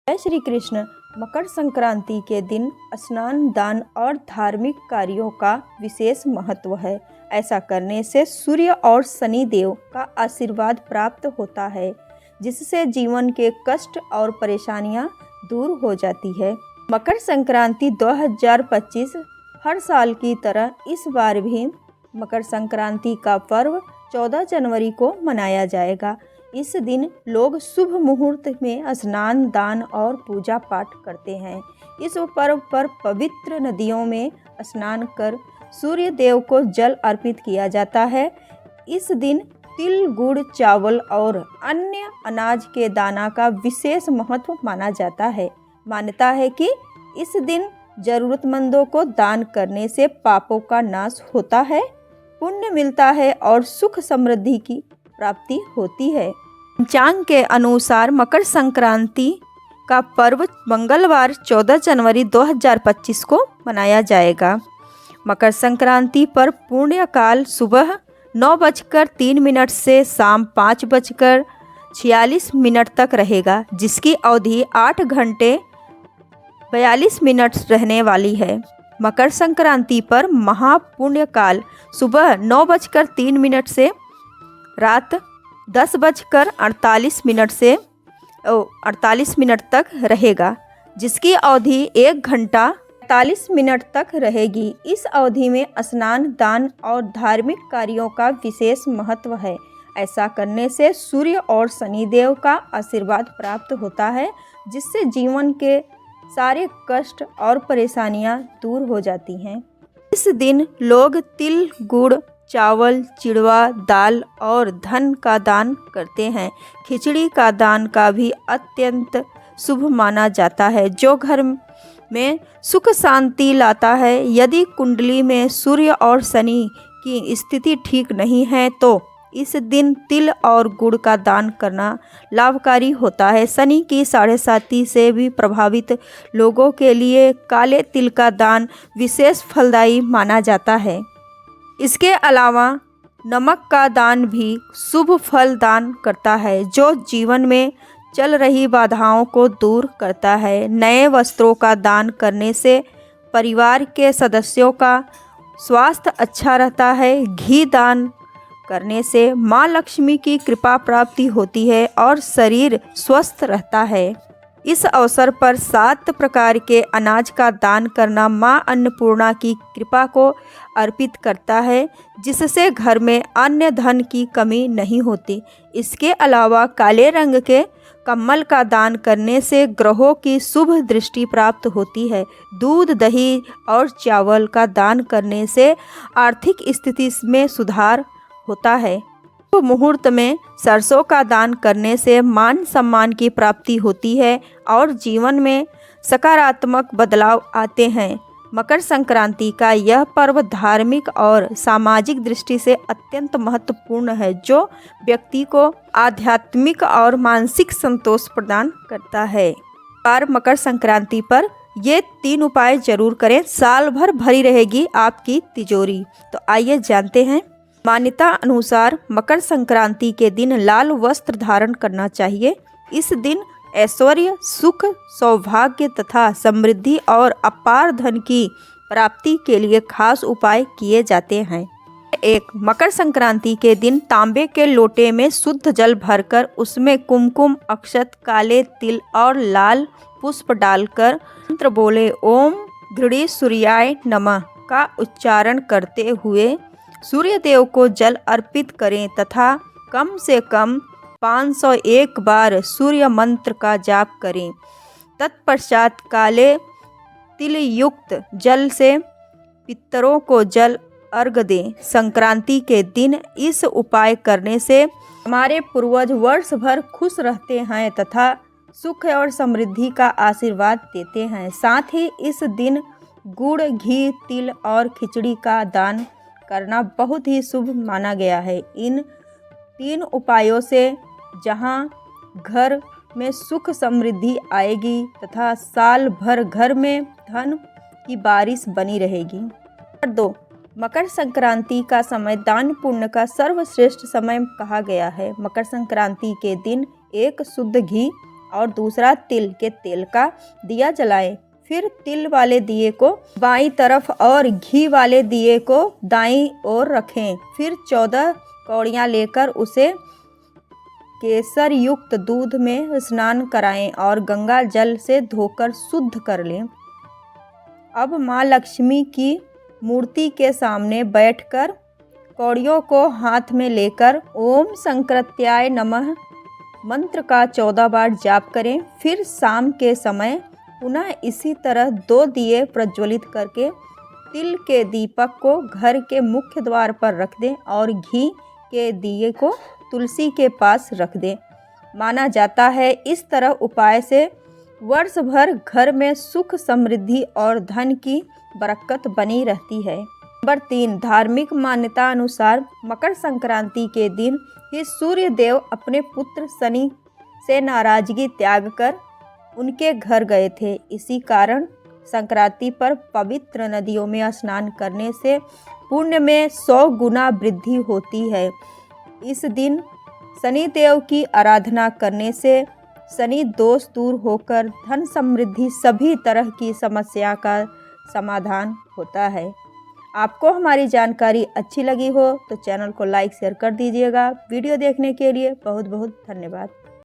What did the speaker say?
जय श्री कृष्ण। मकर संक्रांति के दिन स्नान, दान और धार्मिक कार्यों का विशेष महत्व है। ऐसा करने से सूर्य और शनि देव का आशीर्वाद प्राप्त होता है, जिससे जीवन के कष्ट और परेशानियां दूर हो जाती है। मकर संक्रांति 2025 हर साल की तरह इस बार भी मकर संक्रांति का पर्व 14 जनवरी को मनाया जाएगा। इस दिन लोग शुभ मुहूर्त में स्नान, दान और पूजा पाठ करते हैं। इस पर्व पर पवित्र नदियों में स्नान कर सूर्य देव को जल अर्पित किया जाता है। इस दिन तिल, गुड़, चावल और अन्य अनाज के दाना का विशेष महत्व माना जाता है। मान्यता है कि इस दिन जरूरतमंदों को दान करने से पापों का नाश होता है, पुण्य मिलता है और सुख समृद्धि की प्राप्ति होती है। पंचांग के अनुसार मकर संक्रांति का पर्व मंगलवार 14 जनवरी 2025 को मनाया जाएगा। मकर संक्रांति पर पुण्यकाल सुबह 9:03 से शाम 5:46 तक रहेगा, जिसकी अवधि 8 घंटे 42 मिनट रहने वाली है। मकर संक्रांति पर महापुण्यकाल सुबह 9:03 से रात 10:48 तक रहेगा, जिसकी अवधि 1 घंटा 45 मिनट तक रहेगी। इस अवधि में स्नान, दान और धार्मिक कार्यों का विशेष महत्व है। ऐसा करने से सूर्य और शनिदेव का आशीर्वाद प्राप्त होता है, जिससे जीवन के सारे कष्ट और परेशानियां दूर हो जाती हैं। इस दिन लोग तिल, गुड़, चावल, चिड़वा, दाल और धन का दान करते हैं। खिचड़ी का दान का भी अत्यंत शुभ माना जाता है, जो घर में सुख शांति लाता है। यदि कुंडली में सूर्य और शनि की स्थिति ठीक नहीं है तो इस दिन तिल और गुड़ का दान करना लाभकारी होता है। शनि की 7.5 से भी प्रभावित लोगों के लिए काले तिल का दान विशेष फलदायी माना जाता है। इसके अलावा नमक का दान भी शुभ फल दान करता है, जो जीवन में चल रही बाधाओं को दूर करता है। नए वस्त्रों का दान करने से परिवार के सदस्यों का स्वास्थ्य अच्छा रहता है। घी दान करने से माँ लक्ष्मी की कृपा प्राप्ति होती है और शरीर स्वस्थ रहता है। इस अवसर पर 7 प्रकार के अनाज का दान करना माँ अन्नपूर्णा की कृपा को अर्पित करता है, जिससे घर में अन्न धन की कमी नहीं होती। इसके अलावा काले रंग के कमल का दान करने से ग्रहों की शुभ दृष्टि प्राप्त होती है। दूध, दही और चावल का दान करने से आर्थिक स्थिति में सुधार होता है। मुहूर्त में सरसों का दान करने से मान सम्मान की प्राप्ति होती है और जीवन में सकारात्मक बदलाव आते हैं। मकर संक्रांति का यह पर्व धार्मिक और सामाजिक दृष्टि से अत्यंत महत्वपूर्ण है, जो व्यक्ति को आध्यात्मिक और मानसिक संतोष प्रदान करता है। पर मकर संक्रांति पर ये 3 उपाय जरूर करें, साल भर भरी रहेगी आपकी तिजोरी। तो आइए जानते हैं। मान्यता अनुसार मकर संक्रांति के दिन लाल वस्त्र धारण करना चाहिए। इस दिन ऐश्वर्य, सुख, सौभाग्य तथा समृद्धि और अपार धन की प्राप्ति के लिए खास उपाय किए जाते हैं। 1. मकर संक्रांति के दिन तांबे के लोटे में शुद्ध जल भरकर उसमें कुमकुम, अक्षत, काले तिल और लाल पुष्प डालकर मंत्र बोले ओम घृणी सूर्याय नमः का उच्चारण करते हुए सूर्य देव को जल अर्पित करें तथा कम से कम 501 बार सूर्य मंत्र का जाप करें। तत्पश्चात काले तिल युक्त जल से पितरों को जल अर्घ दें। संक्रांति के दिन इस उपाय करने से हमारे पूर्वज वर्ष भर खुश रहते हैं तथा सुख और समृद्धि का आशीर्वाद देते हैं। साथ ही इस दिन गुड़, घी, तिल और खिचड़ी का दान करना बहुत ही शुभ माना गया है। इन 3 उपायों से जहां घर में सुख समृद्धि आएगी तथा साल भर घर में धन की बारिश बनी रहेगी। 2. मकर संक्रांति का समय दान पुण्य का सर्वश्रेष्ठ समय कहा गया है। मकर संक्रांति के दिन एक शुद्ध घी और दूसरा तिल के तेल का दिया जलाएं। फिर तिल वाले दिए को बाईं तरफ और घी वाले दिए को दाईं ओर रखें। फिर 14 कौड़ियाँ लेकर उसे केसर युक्त दूध में स्नान कराएं और गंगा जल से धोकर शुद्ध कर लें। अब माँ लक्ष्मी की मूर्ति के सामने बैठकर कौड़ियों को हाथ में लेकर ओम संकृत्याय नमः मंत्र का 14 बार जाप करें। फिर शाम के समय पुनः इसी तरह 2 दिए प्रज्वलित करके तिल के दीपक को घर के मुख्य द्वार पर रख दें और घी के दिए को तुलसी के पास रख दें। माना जाता है इस तरह उपाय से वर्ष भर घर में सुख समृद्धि और धन की बरकत बनी रहती है। नंबर 3, धार्मिक मान्यता अनुसार मकर संक्रांति के दिन ही सूर्य देव अपने पुत्र शनि से नाराजगी त्याग कर उनके घर गए थे। इसी कारण संक्रांति पर पवित्र नदियों में स्नान करने से पुण्य में 100 गुना वृद्धि होती है। इस दिन शनि देव की आराधना करने से शनि दोष दूर होकर धन समृद्धि सभी तरह की समस्या का समाधान होता है। आपको हमारी जानकारी अच्छी लगी हो तो चैनल को लाइक शेयर कर दीजिएगा। वीडियो देखने के लिए बहुत बहुत धन्यवाद।